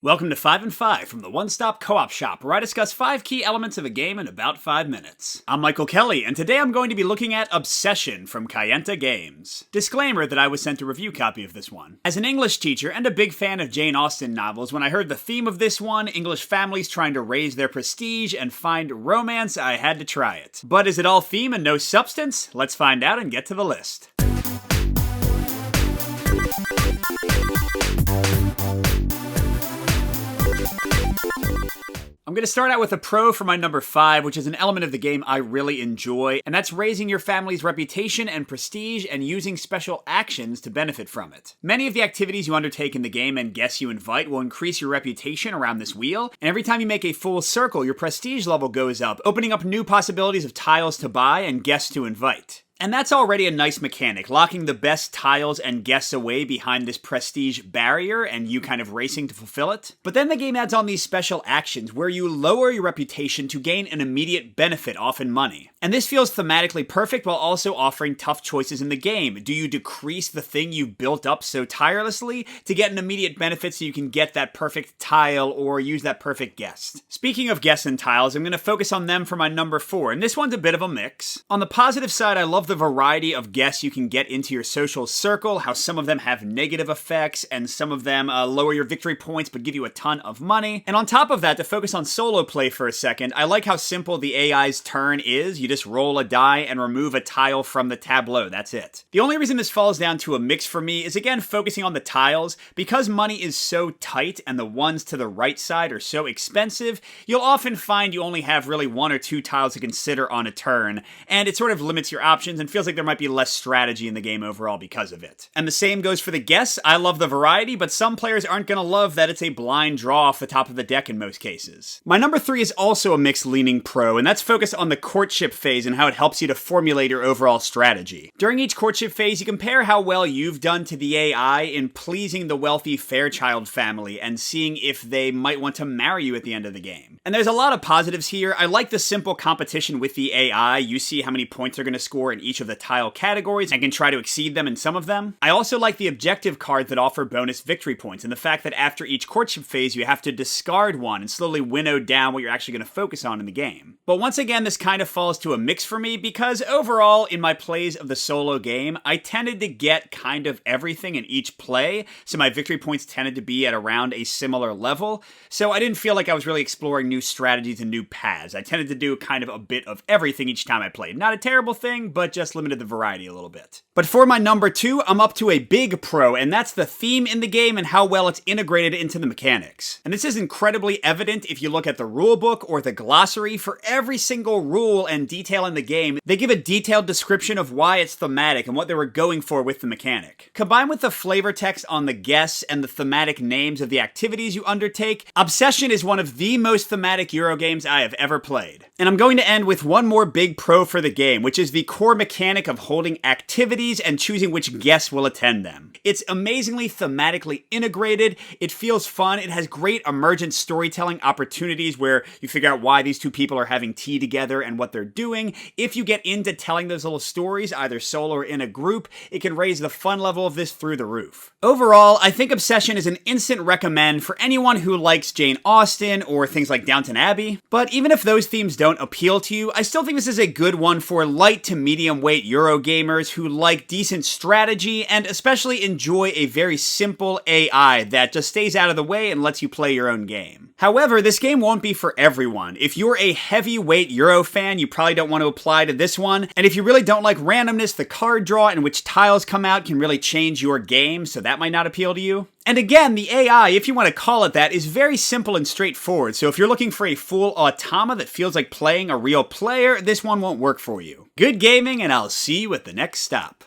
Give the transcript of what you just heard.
Welcome to 5 and 5 from the one-stop co-op shop, where I discuss 5 key elements of a game in about 5 minutes. I'm Michael Kelly, and today I'm going to be looking at Obsession from Kayenta Games. Disclaimer that I was sent a review copy of this one. As an English teacher and a big fan of Jane Austen novels, when I heard the theme of this one, English families trying to raise their prestige and find romance, I had to try it. But is it all theme and no substance? Let's find out and get to the list. I'm going to start out with a pro for my number 5, which is an element of the game I really enjoy, and that's raising your family's reputation and prestige and using special actions to benefit from it. Many of the activities you undertake in the game and guests you invite will increase your reputation around this wheel, and every time you make a full circle, your prestige level goes up, opening up new possibilities of tiles to buy and guests to invite. And that's already a nice mechanic, locking the best tiles and guests away behind this prestige barrier and you kind of racing to fulfill it. But then the game adds on these special actions where you lower your reputation to gain an immediate benefit, often money. And this feels thematically perfect while also offering tough choices in the game. Do you decrease the thing you built up so tirelessly to get an immediate benefit so you can get that perfect tile or use that perfect guest? Speaking of guests and tiles, I'm going to focus on them for my number 4, and this one's a bit of a mix. On the positive side, I love the variety of guests you can get into your social circle, how some of them have negative effects and some of them lower your victory points but give you a ton of money. And on top of that, to focus on solo play for a second, I like how simple the AI's turn is. You just roll a die and remove a tile from the tableau, that's it. The only reason this falls down to a mix for me is again focusing on the tiles. Because money is so tight and the ones to the right side are so expensive, you'll often find you only have really 1 or 2 tiles to consider on a turn, and it sort of limits your options and feels like there might be less strategy in the game overall because of it. And the same goes for the guests. I love the variety, but some players aren't going to love that it's a blind draw off the top of the deck in most cases. My number 3 is also a mixed leaning pro, and that's focused on the courtship phase and how it helps you to formulate your overall strategy. During each courtship phase, you compare how well you've done to the AI in pleasing the wealthy Fairchild family and seeing if they might want to marry you at the end of the game. And there's a lot of positives here. I like the simple competition with the AI. You see how many points they're going to score in each of the tile categories and can try to exceed them in some of them. I also like the objective cards that offer bonus victory points and the fact that after each courtship phase you have to discard one and slowly winnow down what you're actually going to focus on in the game. But once again, this kind of falls to a mix for me because overall in my plays of the solo game, I tended to get kind of everything in each play, so my victory points tended to be at around a similar level, so I didn't feel like I was really exploring new strategies and new paths. I tended to do kind of a bit of everything each time I played. Not a terrible thing, but just limited the variety a little bit. But for my number 2, I'm up to a big pro, and that's the theme in the game and how well it's integrated into the mechanics. And this is incredibly evident if you look at the rulebook or the glossary. For every single rule and detail in the game, they give a detailed description of why it's thematic and what they were going for with the mechanic. Combined with the flavor text on the guests and the thematic names of the activities you undertake, Obsession is one of the most thematic Euro games I have ever played. And I'm going to end with one more big pro for the game, which is the core mechanic of holding activities and choosing which guests will attend them. It's amazingly thematically integrated, it feels fun, it has great emergent storytelling opportunities where you figure out why these two people are having tea together and what they're doing. If you get into telling those little stories, either solo or in a group, it can raise the fun level of this through the roof. Overall, I think Obsession is an instant recommend for anyone who likes Jane Austen or things like Downton Abbey, but even if those themes don't appeal to you, I still think this is a good one for light to medium weight Euro gamers who like decent strategy and especially enjoy a very simple AI that just stays out of the way and lets you play your own game. However, this game won't be for everyone. If you're a heavyweight Euro fan, you probably don't want to apply to this one, and if you really don't like randomness, the card draw and which tiles come out can really change your game, so that might not appeal to you. And again, the AI, if you want to call it that, is very simple and straightforward, so if you're looking for a full automa that feels like playing a real player, this one won't work for you. Good gaming, and I'll see you at the next stop.